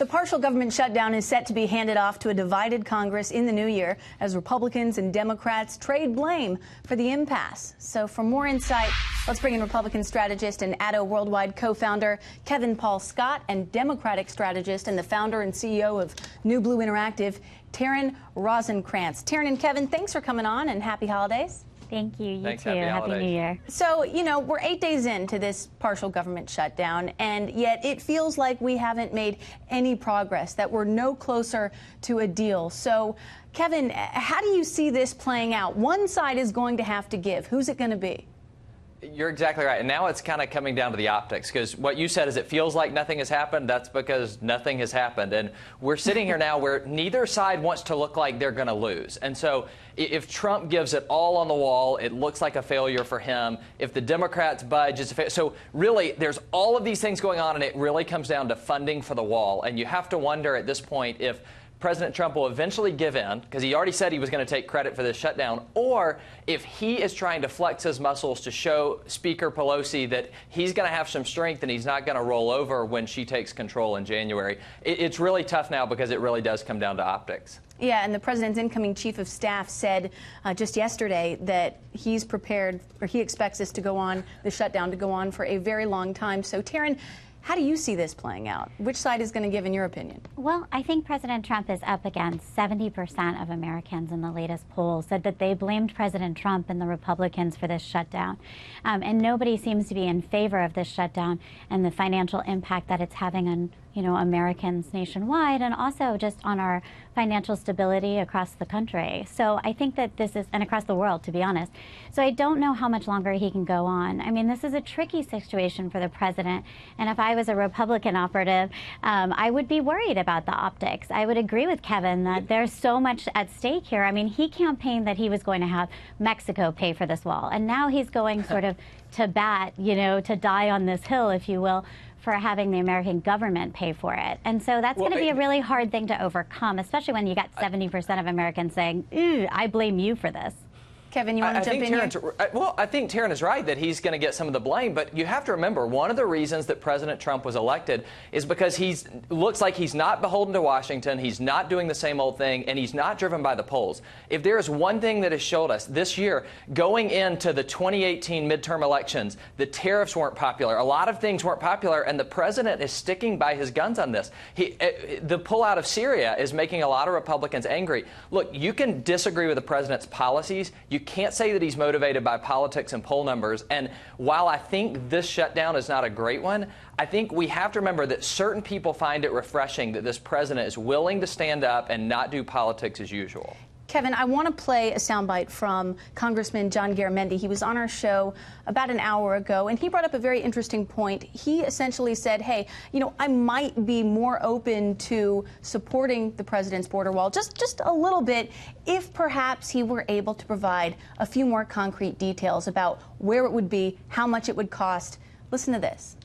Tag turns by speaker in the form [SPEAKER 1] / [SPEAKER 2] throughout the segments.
[SPEAKER 1] The partial government shutdown is set to be handed off to a divided Congress in the new year as Republicans and Democrats trade blame for the impasse. So for more insight, let's bring in Republican strategist and Addo Worldwide co-founder Kevin Paul Scott and Democratic strategist and the founder and CEO of New Blue Interactive, Taryn Rosenkranz. Taryn and Kevin, thanks for coming on and happy holidays.
[SPEAKER 2] Thank you.
[SPEAKER 3] Thanks,
[SPEAKER 2] too. Happy New Year.
[SPEAKER 1] So, we're 8 days into this partial government shutdown, and yet it feels like we haven't made any progress, that we're no closer to a deal. So, Kevin, how do you see this playing out? One side is going to have to give. Who's it going to be?
[SPEAKER 3] You're exactly right. And now it's kind of coming down to the optics, because what you said is it feels like nothing has happened. That's because nothing has happened. And we're sitting here now where neither side wants to look like they're going to lose. And so if Trump gives it all on the wall, it looks like a failure for him. If the Democrats budge, it's a failure. So really, there's all of these things going on, and it really comes down to funding for the wall. And you have to wonder at this point if President Trump will eventually give in, because he already said he was going to take credit for this shutdown, or if he is trying to flex his muscles to show Speaker Pelosi that he's going to have some strength and he's not going to roll over when she takes control in January. It's really tough now because it really does come down to optics.
[SPEAKER 1] Yeah, and the president's incoming chief of staff said just yesterday that he's prepared, or he expects this to go on, the shutdown to go on for a very long time. So, Taryn, how do you see this playing out? Which side is going to give, in your opinion?
[SPEAKER 2] Well, I think President Trump is up against 70% of Americans in the latest poll said that they blamed President Trump and the Republicans for this shutdown. And nobody seems to be in favor of this shutdown and the financial impact that it's having on Americans nationwide, and also just on our financial stability across the country. So I think that this is, and across the world, to be honest. So I don't know how much longer he can go on. I mean, this is a tricky situation for the president. And if I was a Republican operative, I would be worried about the optics. I would agree with Kevin that there's so much at stake here. I mean, he campaigned that he was going to have Mexico pay for this wall. And now he's going sort of to bat, to die on this hill, if you will, for having the American government pay for it. And so that's going to be a really hard thing to overcome, especially when you got 70% of Americans saying, "Ooh, I blame you for this."
[SPEAKER 1] Kevin, you want to jump in here?
[SPEAKER 3] Well, I think Taryn is right that he's going to get some of the blame, but you have to remember, one of the reasons that President Trump was elected is because looks like he's not beholden to Washington, he's not doing the same old thing, and he's not driven by the polls. If there is one thing that has showed us this year, going into the 2018 midterm elections, the tariffs weren't popular, a lot of things weren't popular, and the president is sticking by his guns on this. The pullout of Syria is making a lot of Republicans angry. Look, you can disagree with the president's policies. You can't say that he's motivated by politics and poll numbers. And while I think this shutdown is not a great one, I think we have to remember that certain people find it refreshing that this president is willing to stand up and not do politics as usual.
[SPEAKER 1] Kevin, I want to play a soundbite from Congressman John Garamendi. He was on our show about an hour ago, and he brought up a very interesting point. He essentially said, hey, I might be more open to supporting the president's border wall just a little bit if perhaps he were able to provide a few more concrete details about where it would be, how much it would cost. Listen to this.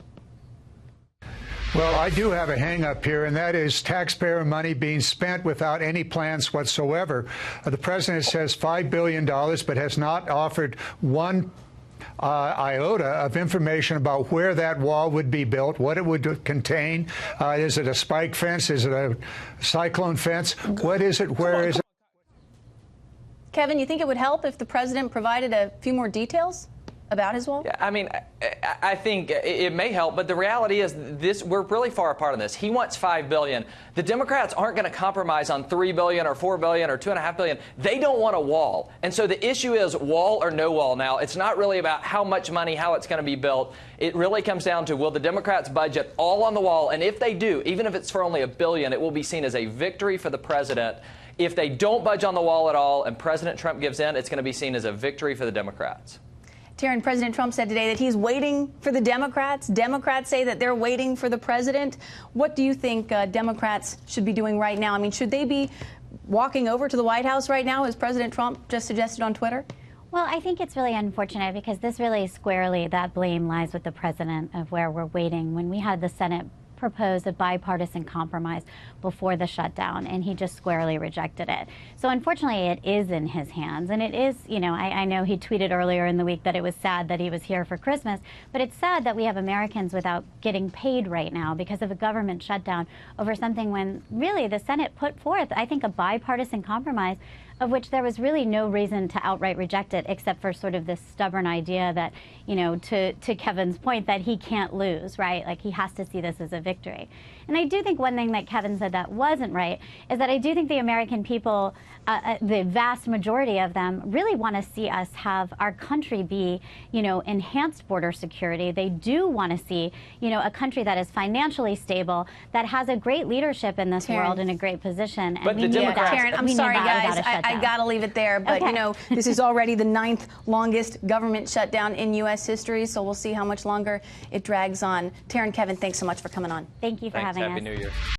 [SPEAKER 4] Well, I do have a hang-up here, and that is taxpayer money being spent without any plans whatsoever. The president says $5 billion, but has not offered one iota of information about where that wall would be built, what it would contain. Is it a spike fence? Is it a cyclone fence? What is it? Where is it?
[SPEAKER 1] Kevin, you think it would help if the president provided a few more details about his wall?
[SPEAKER 3] Yeah, I mean, I think it may help, but the reality is we're really far apart on this. He wants $5 billion. The Democrats aren't going to compromise on $3 billion or $4 billion or $2.5 billion. They don't want a wall. And so the issue is wall or no wall now. It's not really about how much money, how it's going to be built. It really comes down to, will the Democrats budget all on the wall? And if they do, even if it's for only $1 billion, it will be seen as a victory for the president. If they don't budge on the wall at all and President Trump gives in, it's going to be seen as a victory for the Democrats.
[SPEAKER 1] Taryn, President Trump said today that he's waiting for the Democrats. Democrats say that they're waiting for the president. What do you think Democrats should be doing right now? I mean, should they be walking over to the White House right now, as President Trump just suggested on Twitter?
[SPEAKER 2] Well, I think it's really unfortunate because this really squarely, that blame lies with the president of where we're waiting. When we had the Senate propose a bipartisan compromise before the shutdown, and he just squarely rejected it. So unfortunately, it is in his hands, and it is, you know, I know he tweeted earlier in the week that it was sad that he was here for Christmas, but it's sad that we have Americans without getting paid right now because of a government shutdown over something when really the Senate put forth, I think, a bipartisan compromise of which there was really no reason to outright reject it, except for sort of this stubborn idea that, you know, to Kevin's point, that he can't lose, right? Like, he has to see this as a victory. And I do think one thing that Kevin said that wasn't right is that I do think the American people, the vast majority of them, really want to see us have our country be, you know, enhanced border security. They do want to see, you know, a country that is financially stable, that has a great leadership in this world in a great position. And
[SPEAKER 3] but
[SPEAKER 2] we
[SPEAKER 3] the
[SPEAKER 2] need
[SPEAKER 3] Democrats,
[SPEAKER 2] that.
[SPEAKER 1] Taryn, I'm sorry, guys. I got to leave it there. But, you know, this is already the 9th longest government shutdown in U.S. history, so we'll see how much longer it drags on. Taryn, Kevin, thanks so much for coming on.
[SPEAKER 2] Thank you for having us.
[SPEAKER 3] Happy New Year.